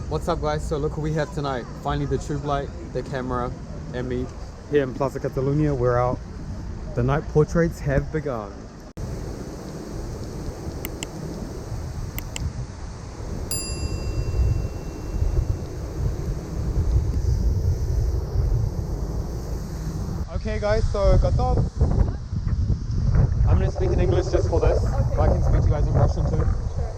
What's up guys, so look what we have tonight. Finally the tube light, the camera, and me. Here in Plaza Catalunya, we're out. The night portraits have begun. Okay guys, so got the... I'm gonna speak in English just for this, but I can speak to you guys in Russian too.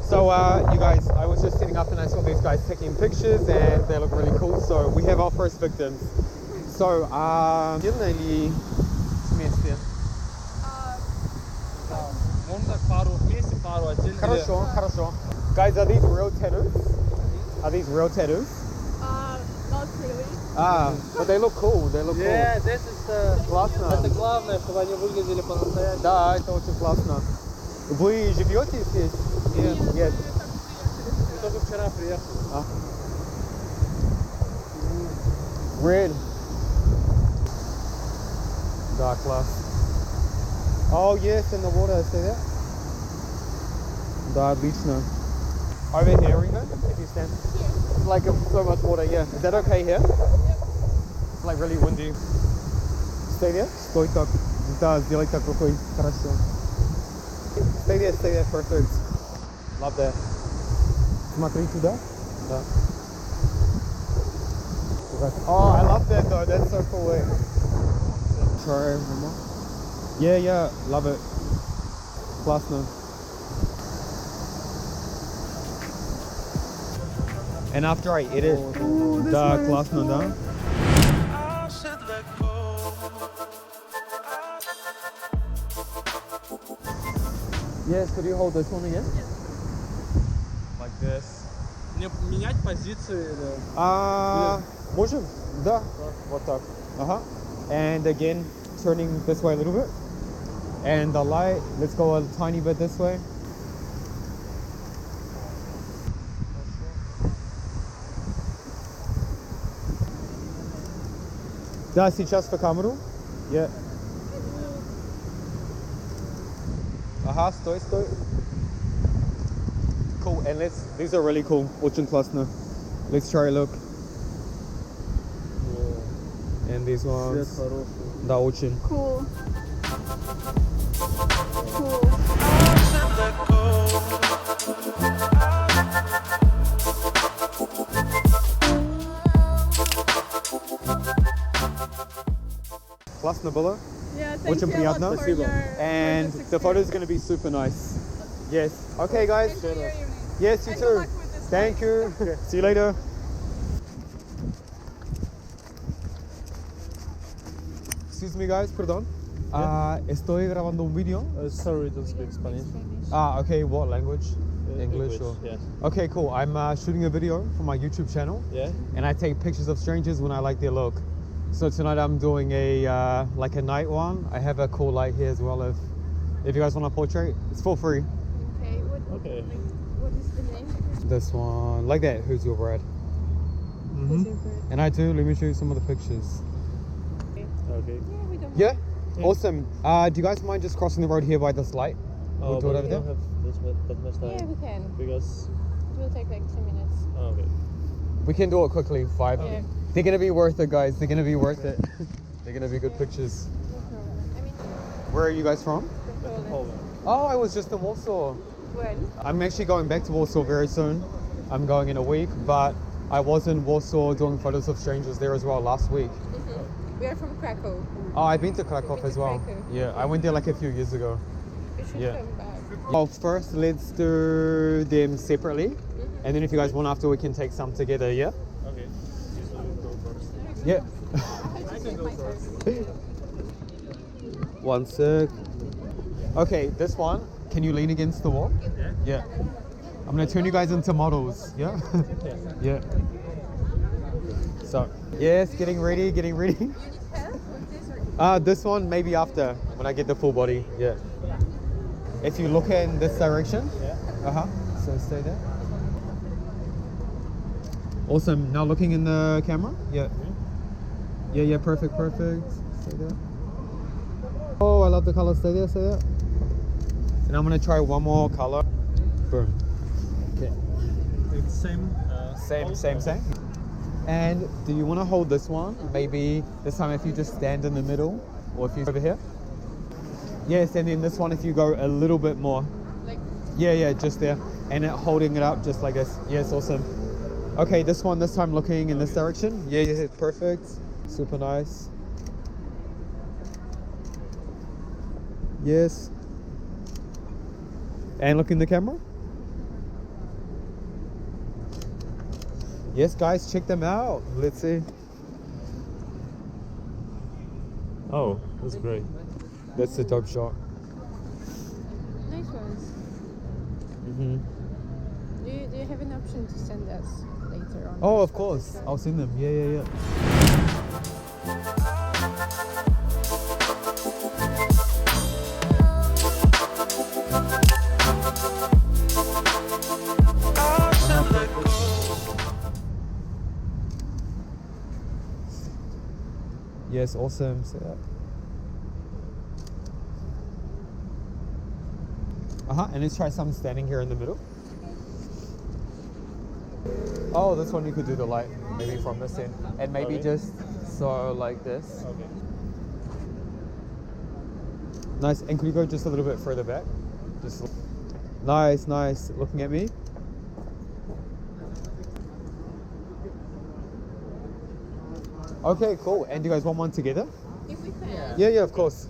So you guys, I was just sitting up and I saw these guys taking pictures and they look really cool. So we have our first victims. So, или вместе? Можно пару вместе, пару отдельно. Хорошо, хорошо. Guys, are these real tattoos? Are these real tattoos? Not really. But they look cool. They look Yeah, cool. this is the... Классно. Это главное, чтобы они выглядели по-настоящему. Да, это очень классно. Вы живете здесь? Нет. Нет. Мы только вчера приехали. Red. Да, класс. Oh yes, in the water, see that? Да, отлично. Over here, Ringo, if you stand. It's like so much water, yeah. Is that okay here? It's like really windy. Stay there. Стой так. Да, сделай так рукой. Хорошо. Stay there, perfect. Love that. Смотри туда. Да. Oh, I love that though. That's so cool. Wait. Try one more. Yeah, love it. Классно. And after I edit, да, классно, да? Yes, could you hold this one again? Like this. Мне менять позиции или... Можем? Да. Вот так. And again, turning this way a little bit. And the light, let's go a tiny bit this way. Да, сейчас в камеру. Yeah. Стой. Cool, and these are really cool. Очень классно. Let's try a look. And these ones. Свет хороший. Да, очень. Cool. Классно было. Yeah, thank Очень you приятно. a lot for Спасибо. And the photo is going to be super nice. Yes. Okay, guys. Enjoy your evening. Yes, you And too. good luck with this Thank night. you. See you later. Excuse me, guys. Perdón. Estoy grabando un video. Sorry, don't speak Spanish. Okay. What language? English or? Yes. Okay, cool. I'm shooting a video for my YouTube channel. Yeah? And I take pictures of strangers when I like their look. So tonight I'm doing a like a night one. I have a cool light here as well. If you guys want a portrait, it's for free. Okay, Okay. what is the name? This one, like that. Who's your Brad? Who's your bird? And I do. Let me show you some of the pictures. Okay. Yeah, we don't Yeah. Yeah. Awesome. Do you guys mind just crossing the road here by this light? We'll do it but over we there. don't have that much time. Yeah, we can. Because... It will take like 2 minutes. Oh, okay. We can do it quickly. 5. Yeah. They're gonna be worth it, guys. They're gonna be worth it. They're gonna be good pictures. No problem. I mean, Where are you guys from? from Poland. Poland. Oh, I was just in Warsaw. When? I'm actually going back to Warsaw very soon. I'm going in a week, but I was in Warsaw doing photos of strangers there as well last week. We are from Krakow. Oh, I've been to Krakow Been as to well. Krakow. Yeah, I went there like a few years ago. You should Yeah. come back. Well, first let's do them separately, and then if you guys want after, we can take some together. Yeah. Okay. So you go first. Yeah. I just take my turn. One sec. Okay, this one. Can you lean against the wall? Yeah? Yeah. I'm gonna turn you guys into models. Yeah. Yeah. Yeah. So yes, getting ready. You need help with this or This one maybe after when I get the full body. Yeah. If you look in this direction. Yeah. So stay there. Awesome. Now looking in the camera. Yeah. Yeah. Perfect. Stay there. Oh, I love the color. Stay there. And I'm gonna try one more color. Boom. Okay. It's same Same. And do you want to hold this one? Maybe this time if you just stand in the middle, or if you over here. Yes, and then this one if you go a little bit more. Like, Yeah, just there. And holding it up just like this. Yes, awesome. Okay, this one this time looking in this direction. Yeah, perfect. Super nice. Yes. And look in the camera. Yes, guys, check them out. Let's see. Oh, that's great. That's a dope shot. nice ones. Mm-hmm. Do you have an option to send us later on? Oh, these of course. photos? I'll send them. Yeah. Yes, awesome. So, and let's try some standing here in the middle. Oh, this one you could do the light, maybe from this end, and maybe Okay. just so like this. Okay. Nice. And could you go just a little bit further back? Just nice. Looking at me. Okay, cool. And do you guys want one together? If we can. Yeah, of course.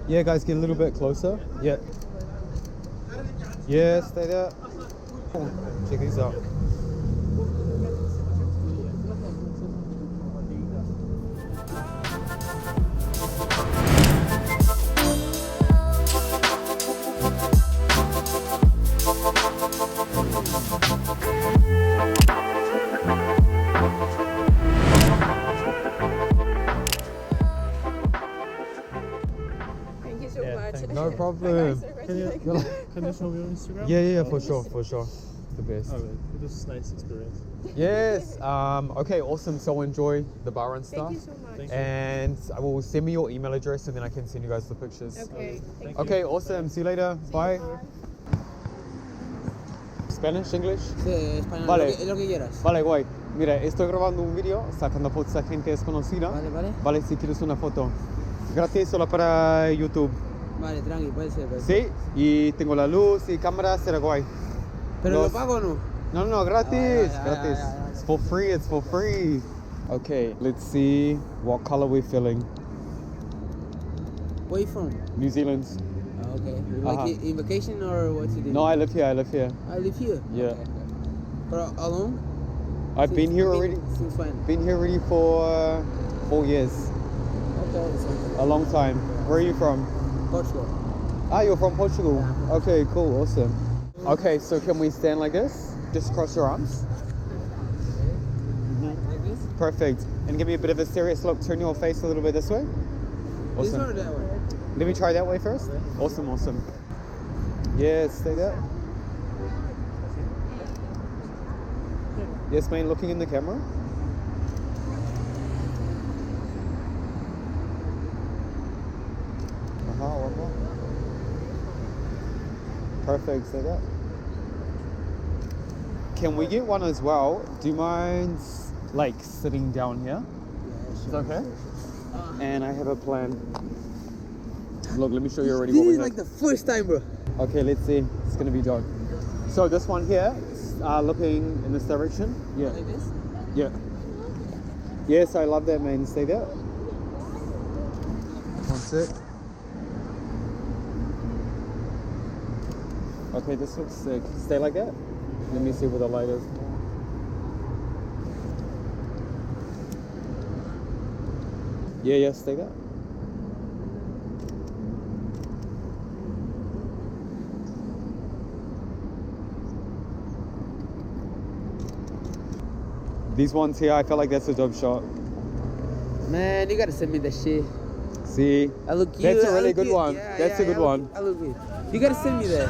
Yeah, guys, get a little bit closer. Yeah. Yeah, stay there. Cool. Check these out. Thank you so Yeah, much. thank you. No problem. Can you show me your Instagram? Yeah, for sure. The best. Okay, it was a nice experience. Yes. Okay, awesome. So enjoy the bar and stuff. Thank you so much. Thank you. And I will send me your email address and then I can send you guys the pictures. Okay. Thank you. Okay, awesome. See you later. Bye. Spanish, English? Sí, español, Vale. lo que quieras. Vale, guay. Mira, estoy grabando un vídeo sacando fotos a gente desconocida. Vale. Vale, si quieres una foto. Gratis solo para YouTube. Vale, tranqui, puede ser. Sí, y tengo la luz y cámara, será guay. ¿Pero Los- lo pago o no? No, gratis. Ah, Gratis. ya. It's for free. Okay, let's see what color we're feeling. Where you from? New Zealand. Oh, okay. Uh-huh. Like in vacation or what you do? No, I live here. I live here? Yeah. Okay. For how long? I've been here already. Since when? Been here already for 4 years. Okay, so A long time. Where are you from? Portugal. Ah, you're from Portugal. Yeah. Okay, cool, awesome. Okay, so can we stand like this? Just cross your arms. Like this? Perfect. And give me a bit of a serious look. Turn your face a little bit this way. This one or Awesome. that one? Let me try that way first. Awesome. Yes, stay there. Yes, man, looking in the camera. One more. Perfect, stay there. Can we get one as well? Do you mind like sitting down here? Yeah, Is that okay? And I have a plan. Look, let me show you already This what we is have. like the first time, bro. Okay, let's see. It's gonna be done. So this one here, looking in this direction. Yeah. Like this? Yeah. Yes, I love that, man. Stay there. One sec. Okay, this looks sick. Stay like that. Let me see where the light is. Yeah, stay there. These ones here, I feel like that's a dope shot. Man, you gotta send me that shit. See? I look cute. That's a I really look good cute. one. Yeah, That's yeah, a good I look- one. I look good. You gotta send me that.